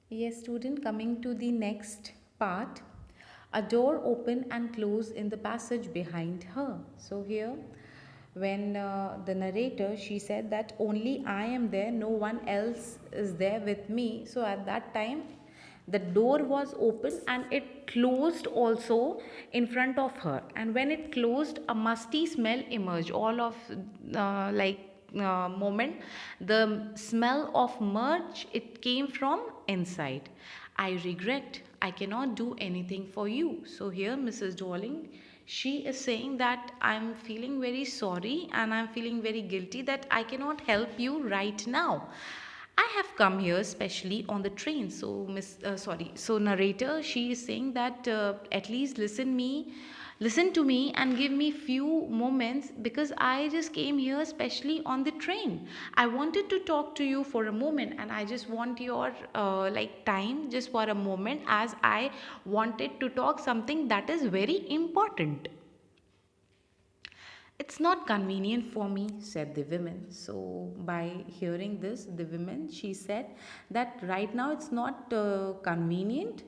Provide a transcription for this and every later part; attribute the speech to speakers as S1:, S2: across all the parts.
S1: Yes, student, coming to the next part. A door opened and closed in the passage behind her. So here, when the narrator, she said that only I am there, no one else is there with me. So at that time, the door was open and it closed also in front of her. And when it closed, a musty smell emerged. All of moment, the smell of merch, it came from inside. I regret I cannot do anything for you. So here Mrs. Darling, she is saying that I'm feeling very sorry and I'm feeling very guilty that I cannot help you right now. I have come here specially on the train. So so narrator, she is saying that at least listen to me and give me few moments because I just came here specially on the train. I wanted to talk to you for a moment and I just want your time just for a moment as I wanted to talk something that is very important. It's not convenient for me, said the woman. So, by hearing this, the woman, she said that right now it's not convenient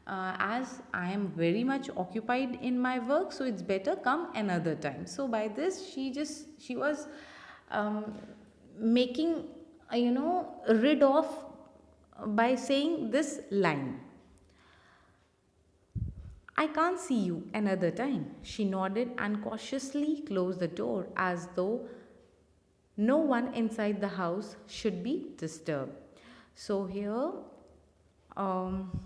S1: as I am very much occupied in my work, so it's better come another time. So, by this, she was um, making, rid of by saying this line. I can't see you another time. She nodded and cautiously closed the door as though no one inside the house should be disturbed. So here, um,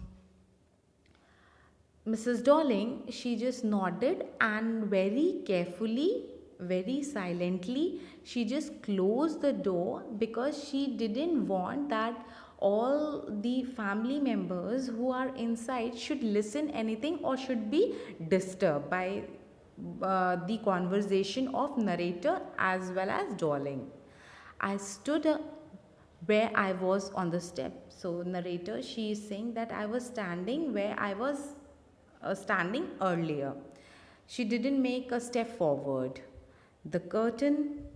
S1: Mrs. Darling, she just nodded and very carefully, very silently, she just closed the door because she didn't want that all the family members who are inside should listen anything or should be disturbed by the conversation of narrator as well as Darling. I stood where I was on the step. So narrator, she is saying that I was standing where I was standing earlier. She didn't make a step forward. The curtain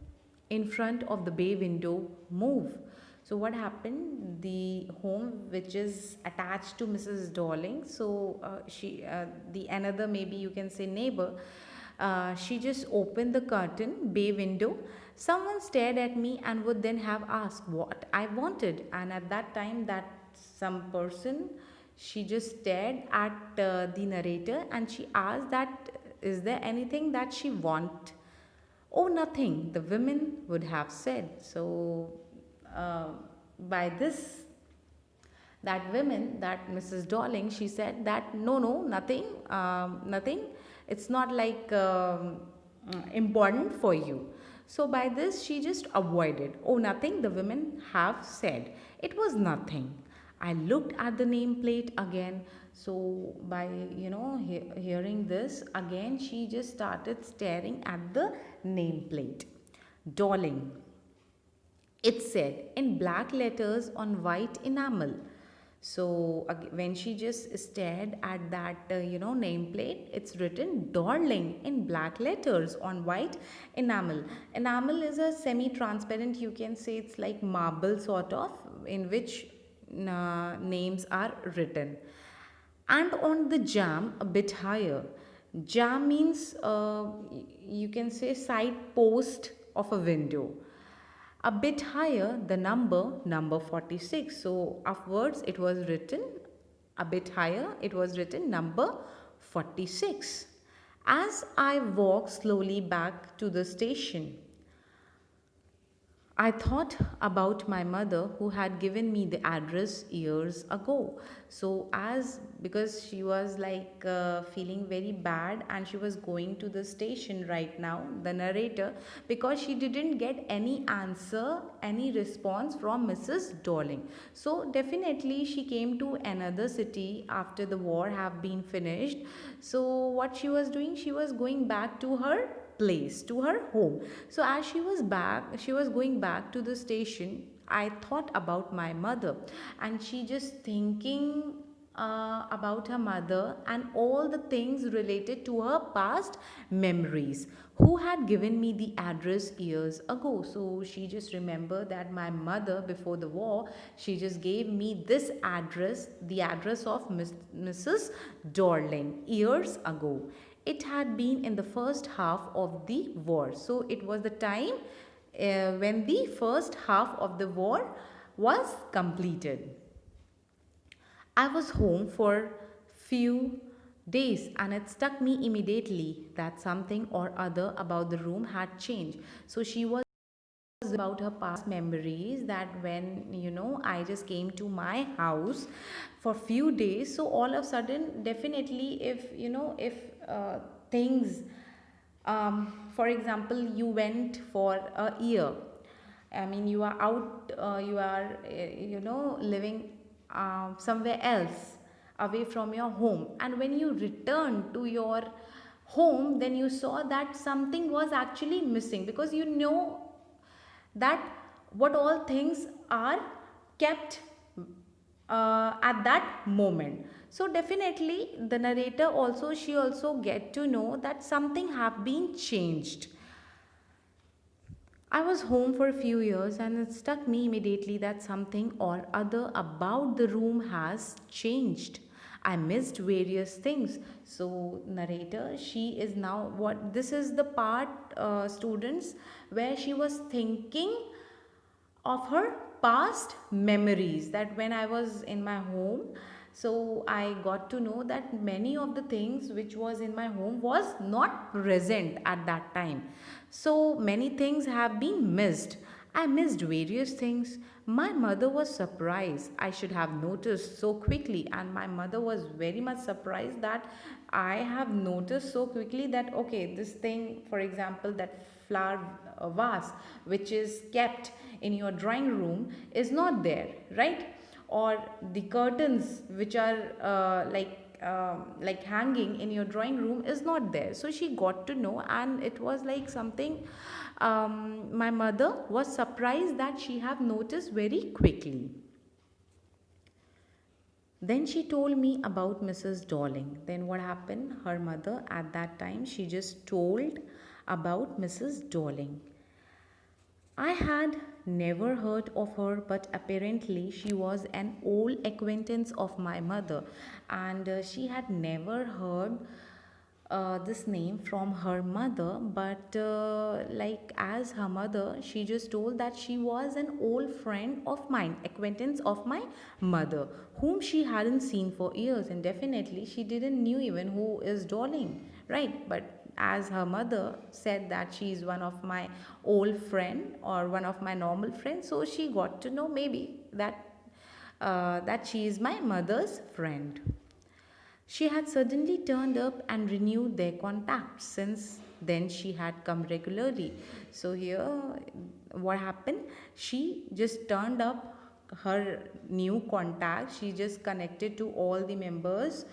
S1: in front of the bay window moved. So what happened? The home which is attached to Mrs. Darling. So the another, maybe you can say, neighbor. She just opened the curtain, bay window. Someone stared at me and would then have asked what I wanted. And at that time, that some person, she just stared at the narrator and she asked that is there anything that she want. Oh, nothing, the women would have said. So uh, by this, that woman, that Mrs. Darling, she said that no, nothing, nothing, it's not like important for you. So by this, she just avoided. Oh, nothing, the women have said. It was nothing. I looked at the nameplate again. So by hearing this again, she just started staring at the nameplate. Darling, it said in black letters on white enamel. So when she just stared at that nameplate, it's written Darling in black letters on white enamel. Enamel is a semi-transparent, you can say it's like marble sort of, in which names are written. And on the jam a bit higher. Jam means you can say side post of a window. A bit higher, the number 46. So upwards it was written a bit higher, it was written number 46. As I walked slowly back to the station, I thought about my mother who had given me the address years ago. So, as because she was like feeling very bad and she was going to the station right now, the narrator, because she didn't get any answer, any response from Mrs. Darling. So, definitely she came to another city after the war have been finished. So, what she was doing, she was going back to her place, to her home. So as she was going back to the station, I thought about my mother and she just thinking about her mother and all the things related to her past memories, who had given me the address years ago. So she just remembered that my mother before the war, she just gave me this address, the address of Mrs. Dorling, years ago. It had been in the first half of the war. So it was the time when the first half of the war was completed. I was home for few days and it struck me immediately that something or other about the room had changed. So she was about her past memories, that when I just came to my house for few days, so all of a sudden, definitely, if things, for example, you went for a year, I mean, you are out, you are living somewhere else, away from your home, and when you return to your home, then you saw that something was actually missing, because that what all things are kept at that moment. So definitely the narrator also, she also get to know that something have been changed. I was home for a few years and it struck me immediately that something or other about the room has changed. I missed various things. So, narrator, she is now what this is the part, students, where she was thinking of her past memories, that when I was in my home, so I got to know that many of the things which was in my home was not present at that time. So many things have been missed. I missed various things. My mother was surprised I should have noticed so quickly, and my mother was very much surprised that I have noticed so quickly that, okay, this thing, for example, that flower vase which is kept in your drawing room is not there, right? Or the curtains which are like hanging in your drawing room is not there. So she got to know, and it was like something, my mother was surprised that she have noticed very quickly. Then she told me about Mrs. Darling. Then what happened? Her mother at that time, she just told about Mrs. Darling. I had never heard of her, but apparently she was an old acquaintance of my mother, and she had never heard this name from her mother. But like as her mother, she just told that she was an old friend of mine, acquaintance of my mother, whom she hadn't seen for years, and definitely she didn't knew even who is Darling, right? But as her mother said that she is one of my old friend or one of my normal friends, so she got to know maybe that she is my mother's friend. She had suddenly turned up and renewed their contact. Since then she had come regularly. So here what happened, she just turned up her new contact, she just connected to all the members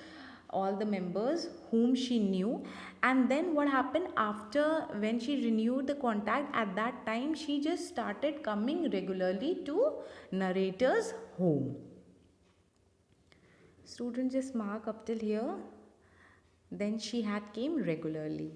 S1: whom she knew. And then what happened, after when she renewed the contact, at that time she just started coming regularly to narrator's home. Students, just mark up till here. Then she had came regularly.